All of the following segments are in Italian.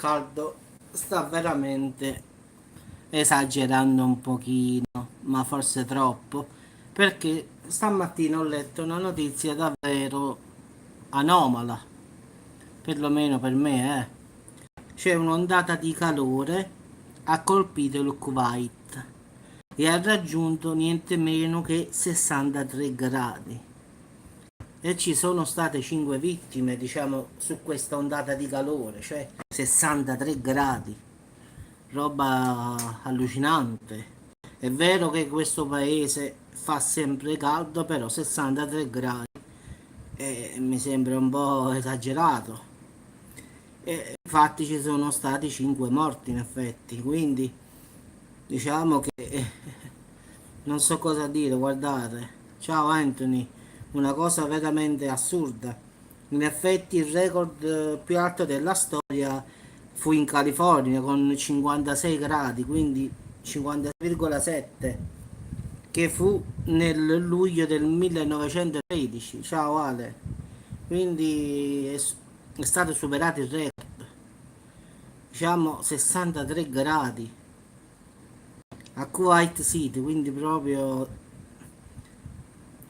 caldo sta veramente esagerando un pochino, ma forse troppo, perché stamattina ho letto una notizia davvero anomala, perlomeno per me, C'è un'ondata di calore, ha colpito il Kuwait e ha raggiunto niente meno che 63 gradi. E ci sono state 5 vittime, diciamo, su questa ondata di calore, cioè 63 gradi, roba allucinante. È vero che questo paese fa sempre caldo, però 63 gradi mi sembra un po' esagerato. E infatti ci sono stati 5 morti in effetti, quindi diciamo che non so cosa dire, guardate. Ciao Anthony, una cosa veramente assurda. In effetti il record più alto della storia fu in California con 56 gradi, quindi 50,7, che fu nel luglio del 1913. Ciao Ale. Quindi è stato superato il record, diciamo 63 gradi a Kuwait City, quindi proprio.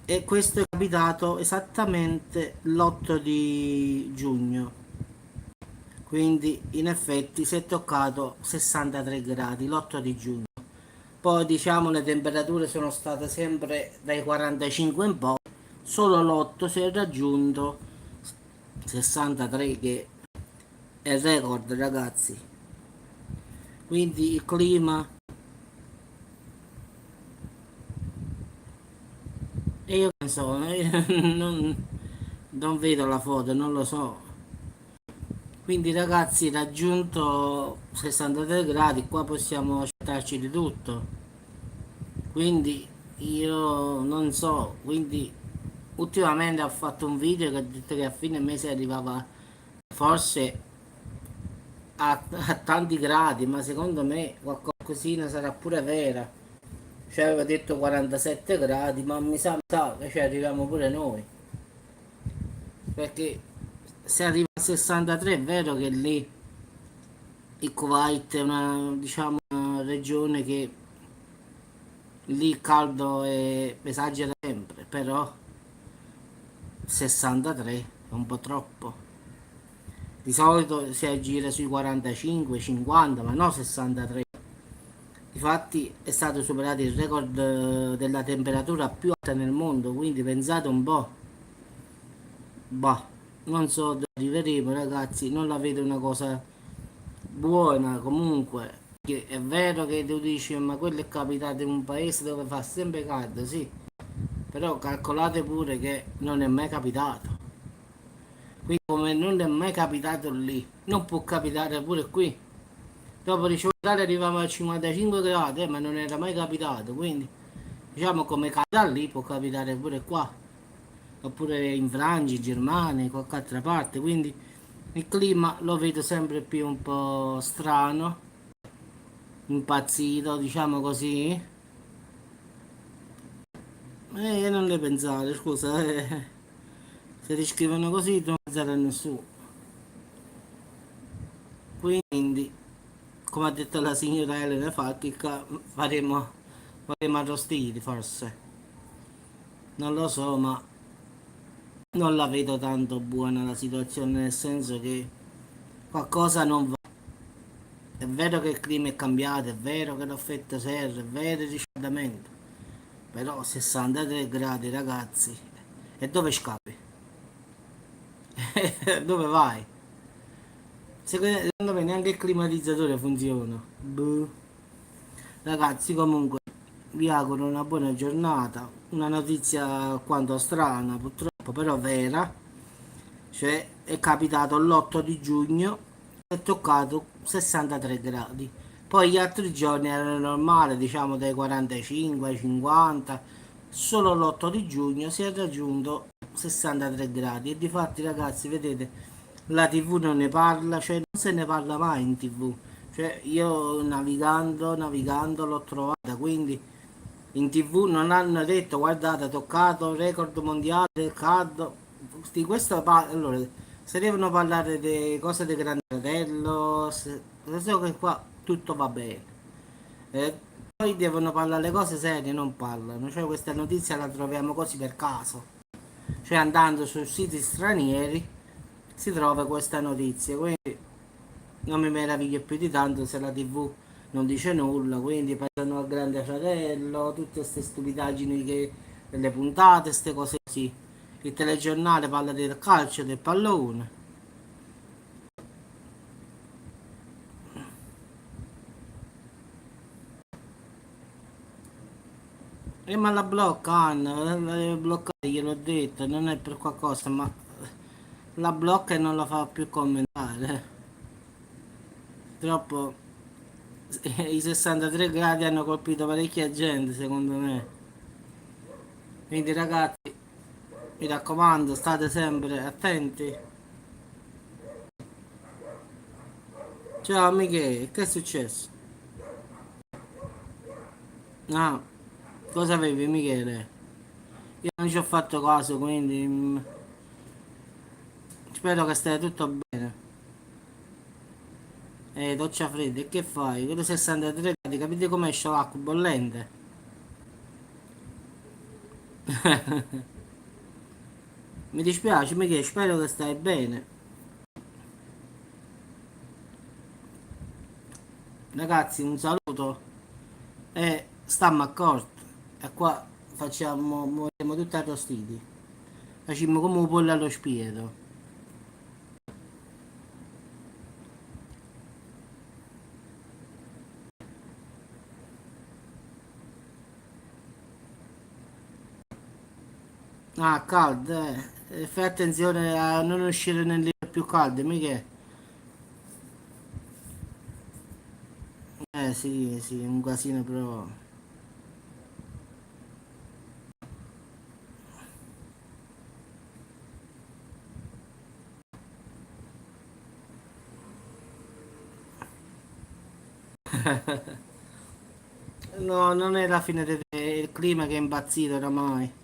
E questo è capitato esattamente l'8 di giugno, quindi in effetti si è toccato 63 gradi l'8 di giugno. Poi diciamo le temperature sono state sempre dai 45 in poi, solo l'8 si è raggiunto 63, che è il record ragazzi. Quindi il clima, e io che ne so, non vedo la foto, non lo so. Quindi ragazzi, raggiunto 63 gradi, qua possiamo aspettarci di tutto. Quindi io non so, quindi ultimamente ho fatto un video che ha detto che a fine mese arrivava forse a tanti gradi, ma secondo me qualcosina sarà pure vera. Cioè aveva detto 47 gradi, ma mi sa che ci arriviamo pure noi. Perché se arriva a 63 è vero che lì il Kuwait è una, diciamo, una regione che lì il caldo esagera sempre, però 63 è un po' troppo. Di solito si aggira sui 45, 50, ma no 63. Difatti è stato superato il record della temperatura più alta nel mondo, quindi pensate un po'. Bah, non so dove arriveremo ragazzi, non la vedo una cosa buona comunque. Che è vero che tu dici, ma quello è capitato in un paese dove fa sempre caldo, sì, però calcolate pure che non è mai capitato. Quindi come non è mai capitato lì, non può capitare pure qui. Dopo di Cioccolata arriviamo a 55 gradi, ma non era mai capitato, quindi diciamo come capita lì può capitare pure qua, oppure in Francia, in Germania, in qualche altra parte, quindi il clima lo vedo sempre più un po' strano, impazzito, diciamo così. Non le pensare, scusa, se ti scrivono così non pensare a nessuno. Quindi, come ha detto la signora Elena Falchi, faremo arrostiti forse. Non lo so, ma non la vedo tanto buona la situazione, nel senso che qualcosa non va. È vero che il clima è cambiato, è vero che l'effetto serra, è vero il riscaldamento, però 63 gradi ragazzi, e dove scappi? Dove vai? Secondo me neanche il climatizzatore funziona. Boh. Ragazzi, comunque vi auguro una buona giornata. Una notizia alquanto strana, purtroppo, però vera. Cioè, è capitato l'8 di giugno, è toccato 63 gradi. Poi gli altri giorni erano normali, diciamo dai 45 ai 50. Solo l'8 di giugno si è raggiunto 63 gradi. E difatti, ragazzi, vedete, la TV non ne parla, cioè non se ne parla mai in TV. Cioè, io navigando l'ho trovata, quindi in TV non hanno detto guardate ha toccato il record mondiale del caldo di questo allora Se devono parlare di cose di Grande Fratello, se so che qua tutto va bene. E poi devono parlare le cose serie, non parlano. Cioè questa notizia la troviamo così per caso. Cioè andando su siti stranieri si trova questa notizia. Quindi non mi meraviglio più di tanto se la TV non dice nulla. Quindi parlano al Grande Fratello, tutte queste stupidaggini che, delle puntate, queste cose così. Il telegiornale parla del calcio, del pallone. E ma la blocca Anna, la deve bloccare, gliel'ho detto, non è per qualcosa, ma la blocca e non la fa più commentare. Troppo i 63 gradi hanno colpito parecchia gente, secondo me. Quindi ragazzi, mi raccomando, state sempre attenti. Ciao Michele, che è successo? Ah, cosa avevi Michele? Io non ci ho fatto caso, quindi spero che stai tutto bene. Doccia fredda, e che fai? Quello 63 gradi, capite come esce l'acqua bollente? Mi dispiace Michele, spero che stai bene. Ragazzi, un saluto e stammo accorti. E qua facciamo, muoviamo tutti arrostiti. Facciamo come un pollo allo spiedo. Ah, caldo, eh. Fai attenzione a non uscire nelle più calde, mica. Sì, sì, un casino però. No, non è la fine del clima che è impazzito oramai.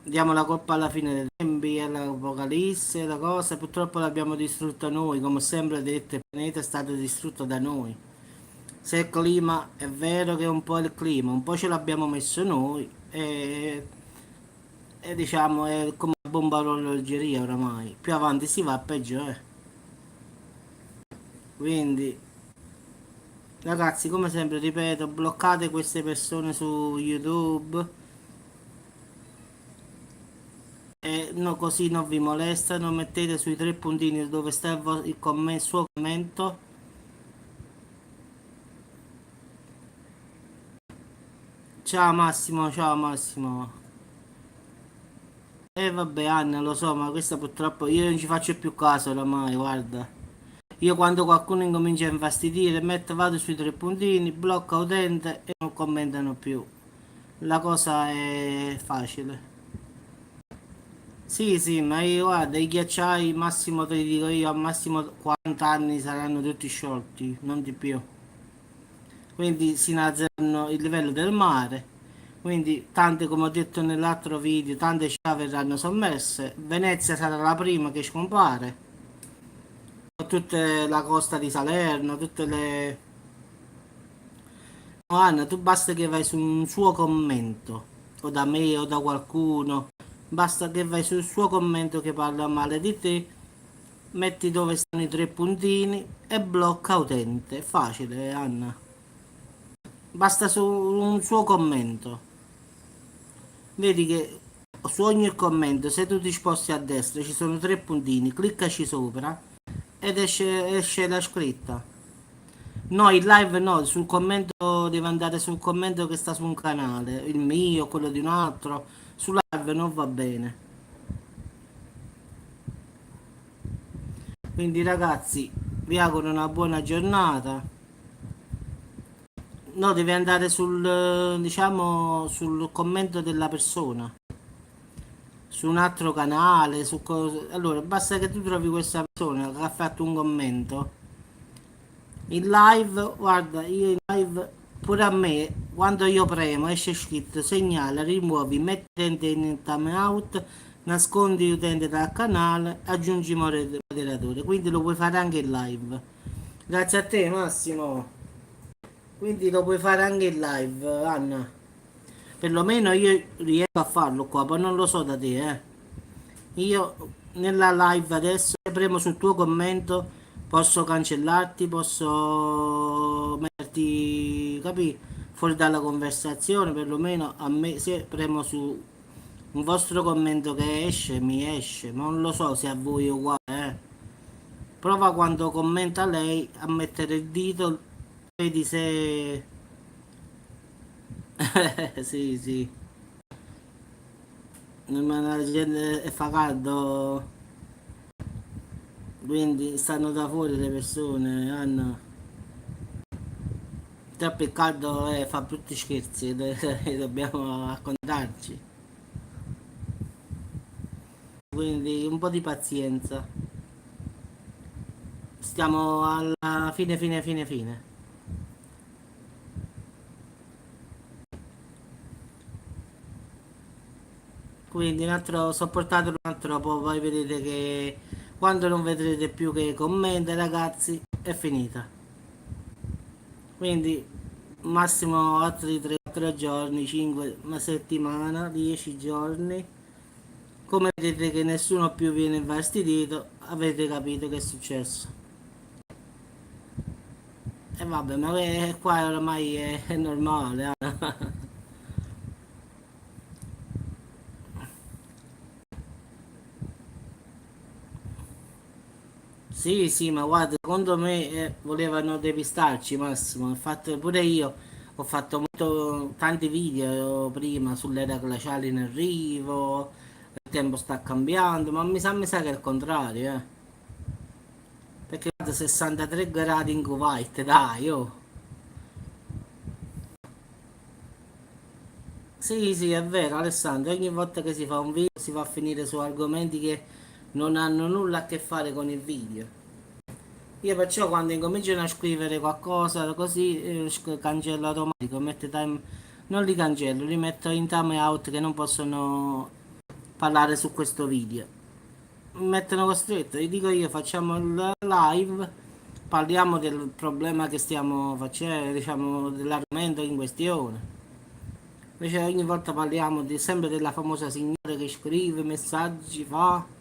Diamo la colpa alla fine dei tempi, all'Apocalisse, la cosa, purtroppo l'abbiamo distrutta noi, come ho sempre detto, il pianeta è stato distrutto da noi. Se il clima è vero che è un po' il clima, un po' ce l'abbiamo messo noi e diciamo è come una bomba a orologeria oramai. Più avanti si va, peggio è. Quindi, ragazzi, come sempre ripeto, bloccate queste persone su YouTube e così non vi molestano. Mettete sui tre puntini dove sta il suo commento. Ciao Massimo, ciao Massimo. E vabbè Anna, lo so, ma questa purtroppo io non ci faccio più caso oramai, guarda. Io quando qualcuno incomincia a infastidire, vado sui tre puntini, blocca utente e non commentano più. La cosa è facile. Sì, sì, ma io guarda, i ghiacciai, massimo te li dico io, al massimo 40 anni saranno tutti sciolti, non di più. Quindi si innalzeranno il livello del mare. Quindi tante, come ho detto nell'altro video, tante città verranno sommerse. Venezia sarà la prima che scompare. Tutta la costa di Salerno, tutte le... No, Anna, tu basta che vai su un suo commento, o da me o da qualcuno, basta che vai sul suo commento che parla male di te, metti dove stanno i tre puntini e blocca utente. È facile, Anna. Basta su un suo commento. Vedi che su ogni commento, se tu ti sposti a destra, ci sono tre puntini, cliccaci sopra ed esce la scritta. No, il live no, sul commento devi andare sul commento che sta su un canale, il mio, quello di un altro. Su live non va bene. Quindi ragazzi, vi auguro una buona giornata. No, devi andare sul, diciamo, sul commento della persona, su un altro canale, allora basta che tu trovi questa persona che ha fatto un commento in live, guarda, io in live pure a me, quando io premo esce scritto segnala, rimuovi, mettente in time out, nascondi utente dal canale, aggiungi moderatore, quindi lo puoi fare anche in live. Grazie a te Massimo, quindi lo puoi fare anche in live, Anna. Perlomeno io riesco a farlo qua, poi non lo so da te, eh. Io nella live adesso, se premo sul tuo commento, posso cancellarti, posso metterti, capì, fuori dalla conversazione, perlomeno a me, se premo su un vostro commento che esce, mi esce, ma non lo so se a voi è uguale, eh. Prova quando commenta lei a mettere il dito, vedi se... sì, sì, ma la gente fa caldo, quindi stanno da fuori le persone, hanno... Troppo il caldo fa brutti scherzi, dobbiamo accontentarci. Quindi un po' di pazienza. Stiamo alla fine. Quindi un altro, sopportate un altro po', poi vedete che quando non vedrete più che commenta, ragazzi, è finita. Quindi massimo altri 3-4 giorni, 5, una settimana, 10 giorni. Come vedete che nessuno più viene infastidito, avete capito che è successo. E vabbè, ma qua ormai è normale. Sì, sì, ma guarda, secondo me volevano depistarci, Massimo. Infatti pure io ho fatto tanti video prima sull'era glaciale in arrivo, il tempo sta cambiando, ma mi sa che è il contrario, eh. Perché guarda, 63 gradi in Kuwait, dai, oh. Sì, sì, è vero, Alessandro, ogni volta che si fa un video si va a finire su argomenti che non hanno nulla a che fare con il video. Io perciò quando incominciano a scrivere qualcosa così cancello automatico, non li cancello, li metto in time out che non possono parlare su questo video. Mi mettono costretto, gli dico io facciamo il live, parliamo del problema che stiamo facendo, diciamo dell'argomento in questione. Invece ogni volta parliamo sempre della famosa signora che scrive messaggi, fa.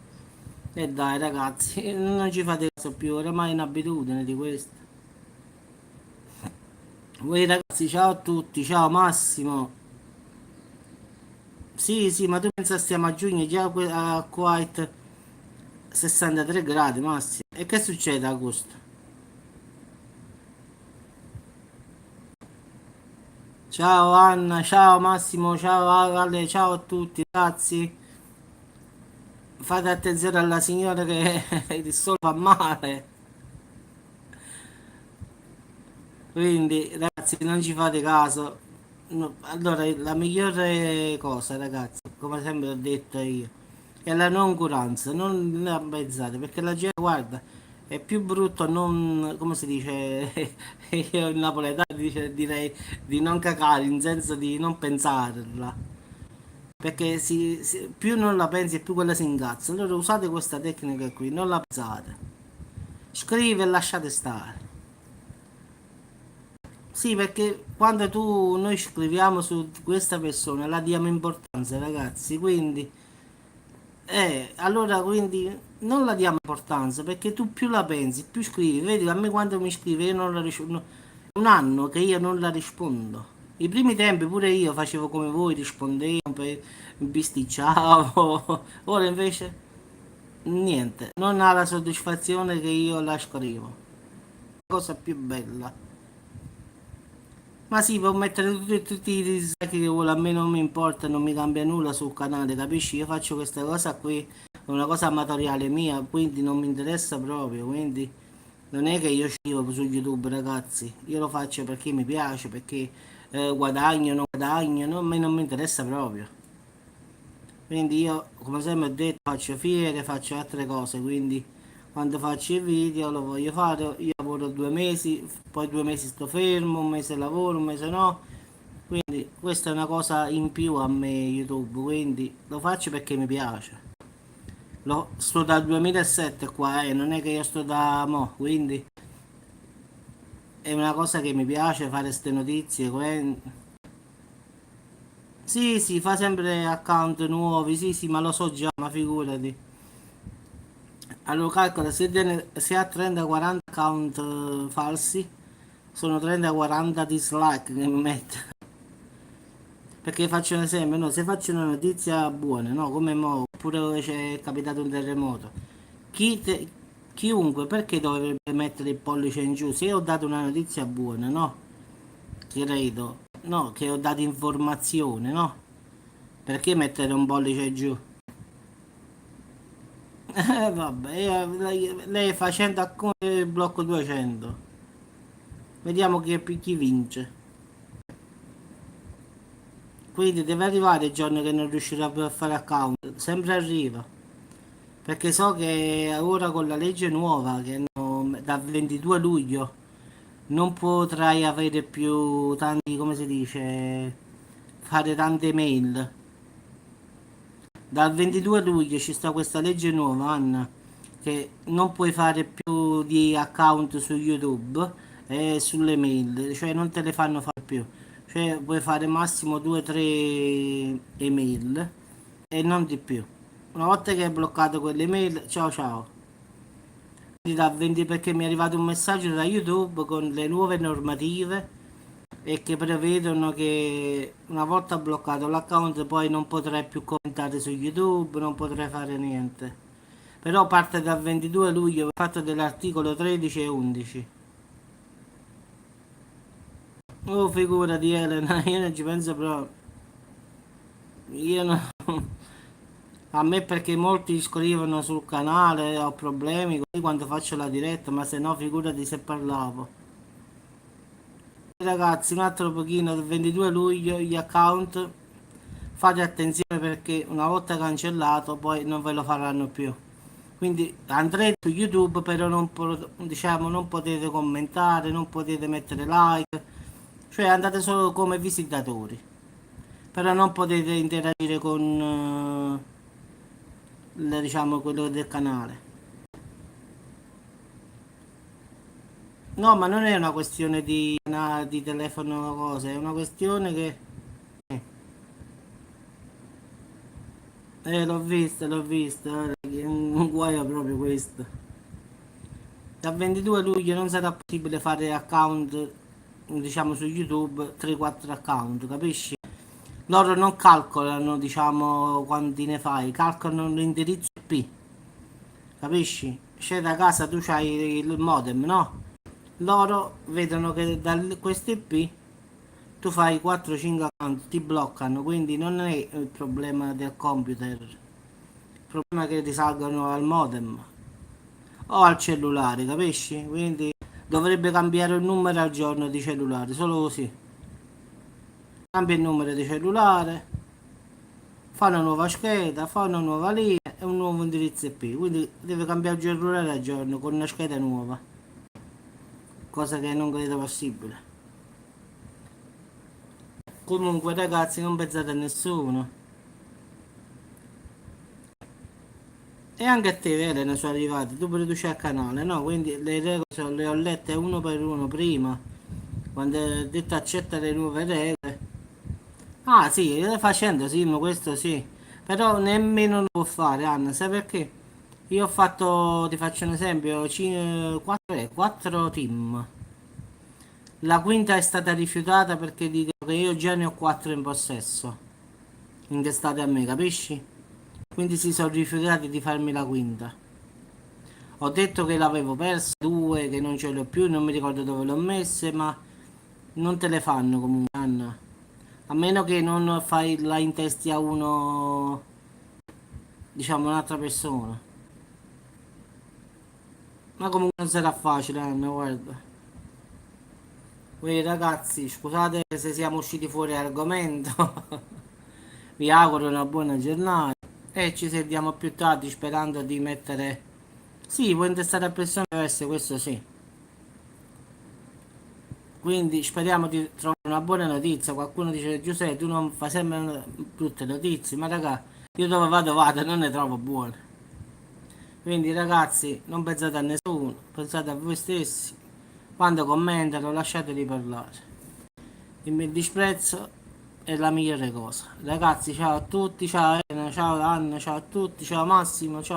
E dai ragazzi, non ci fate caso più, oramai è un'abitudine di questo. Voi ragazzi, ciao a tutti, ciao Massimo. Sì, sì, ma tu pensa stiamo a giugno già a Kuwait 63 gradi Massimo. E che succede a agosto? Ciao Anna, ciao Massimo, ciao Ale, ciao a tutti ragazzi. Fate attenzione alla signora che il sole fa male. Quindi, ragazzi, non ci fate caso. Allora, la migliore cosa, ragazzi, come sempre ho detto io, è la noncuranza, non la pensate, perché la gente, guarda, è più brutto non, come si dice, io in napoletano direi di non cacare, in senso di non pensarla. Perché più non la pensi e più quella si ingazza. Allora usate questa tecnica qui, non la pensate. Scrive e lasciate stare. Sì, perché quando noi scriviamo su questa persona la diamo importanza, ragazzi, quindi, allora quindi non la diamo importanza perché tu più la pensi, più scrivi. Vedi, a me quando mi scrive io non la rispondo, un anno che io non la rispondo. I primi tempi pure io facevo come voi, rispondevo, bisticciavo, ora invece niente, non ha la soddisfazione che io la scrivo. La cosa più bella. Ma sì, può mettere tutti i disagi che vuole, a me non mi importa, non mi cambia nulla sul canale, capisci? Io faccio questa cosa qui, è una cosa amatoriale mia, quindi non mi interessa proprio, quindi non è che io scrivo su YouTube, ragazzi, io lo faccio perché mi piace, perché guadagno, non guadagno, a me non mi interessa proprio. Quindi io, come sempre ho detto, faccio fiere, faccio altre cose, quindi quando faccio il video lo voglio fare, io lavoro 2 mesi, poi 2 mesi sto fermo, un mese lavoro, un mese no, quindi questa è una cosa in più a me YouTube, quindi lo faccio perché mi piace. Sto dal 2007 qua, non è che io sto da mo', quindi è una cosa che mi piace fare queste notizie. Sì, sì, fa sempre account nuovi, sì, sì, ma lo so già, ma figurati. Allora calcola, se ha 30-40 account falsi, sono 30-40 dislike che mi mette. Perché faccio un esempio, no? Se faccio una notizia buona, no? Come mo, oppure c'è capitato un terremoto. Chi te- Chiunque, perché dovrebbe mettere il pollice in giù? Se ho dato una notizia buona, no? Credo, no? Che ho dato informazione, no? Perché mettere un pollice in giù? Vabbè, lei fa 100 e blocco 200. Vediamo chi vince. Quindi deve arrivare il giorno che non riuscirà più a fare account. Sempre arriva. Perché so che ora con la legge nuova, che dal 22 luglio non potrai avere più tanti, come si dice, fare tante mail. Dal 22 luglio ci sta questa legge nuova, Anna, che non puoi fare più di account su YouTube e sulle mail, cioè non te le fanno fare più. Cioè puoi fare massimo 2-3 email e non di più. Una volta che hai bloccato quelle mail, ciao ciao. Quindi da 20 perché mi è arrivato un messaggio da YouTube con le nuove normative e che prevedono che una volta bloccato l'account poi non potrai più commentare su YouTube, non potrai fare niente. Però parte dal 22 luglio, fatto dell'articolo 13 e 11. Oh, figurati Elena, io non ci penso proprio. Io no. A me perché molti scrivono sul canale, ho problemi così quando faccio la diretta, ma se no figurati se parlavo. Ragazzi, un altro pochino, il 22 luglio gli account fate attenzione perché una volta cancellato poi non ve lo faranno più. Quindi andrete su YouTube, però diciamo, non potete commentare, non potete mettere like, cioè andate solo come visitatori, però non potete interagire con diciamo, quello del canale. No, ma non è una questione di telefono o cose, è una questione che... l'ho visto, è un guaio proprio questo. Dal 22 luglio non sarà possibile fare account, diciamo, su YouTube 3-4 account, capisci? Loro non calcolano, diciamo, quanti ne fai, calcolano l'indirizzo IP, capisci? C'è da casa, tu c'hai il modem, no? Loro vedono che da questo IP tu fai 4-5 account, ti bloccano, quindi non è il problema del computer, il problema è che risalgono al modem o al cellulare, capisci? Quindi dovrebbe cambiare il numero al giorno di cellulare, solo così. Cambia il numero di cellulare, fa una nuova scheda, fa una nuova linea e un nuovo indirizzo IP. Quindi deve cambiare il cellulare al giorno con una scheda nuova, cosa che non credo possibile. Comunque ragazzi non pensate a nessuno. E anche a te, vero, ne sono arrivate, tu pure tu c'hai il canale, no? Quindi le regole le ho lette uno per uno prima, quando ho detto accetta le nuove regole. Ah sì, facendo sì, ma questo sì. Però nemmeno lo può fare, Anna, sai perché? Io ho fatto, ti faccio un esempio, 4 team. La quinta è stata rifiutata perché dico che io già ne ho 4 in possesso, intestate a me, capisci? Quindi si sono rifiutati di farmi la quinta. Ho detto che l'avevo persa, 2, che non ce le ho più, non mi ricordo dove l'ho messe, ma non te le fanno comunque, Anna. A meno che non fai la intesti a uno, diciamo un'altra persona. Ma comunque non sarà facile, Anna, guarda. Quindi ragazzi, scusate se siamo usciti fuori argomento. Vi auguro una buona giornata e ci sentiamo più tardi sperando di mettere... Sì, può intestare a persone diverse, questo sì. Quindi speriamo di trovare una buona notizia. Qualcuno dice Giuseppe, tu non fai sempre brutte notizie, ma raga, io dove vado vado, non ne trovo buone. Quindi ragazzi, non pensate a nessuno, pensate a voi stessi. Quando commentano lasciateli parlare. Il disprezzo è la migliore cosa. Ragazzi, ciao a tutti, ciao Elena, ciao Anna, ciao a tutti, ciao Massimo, ciao.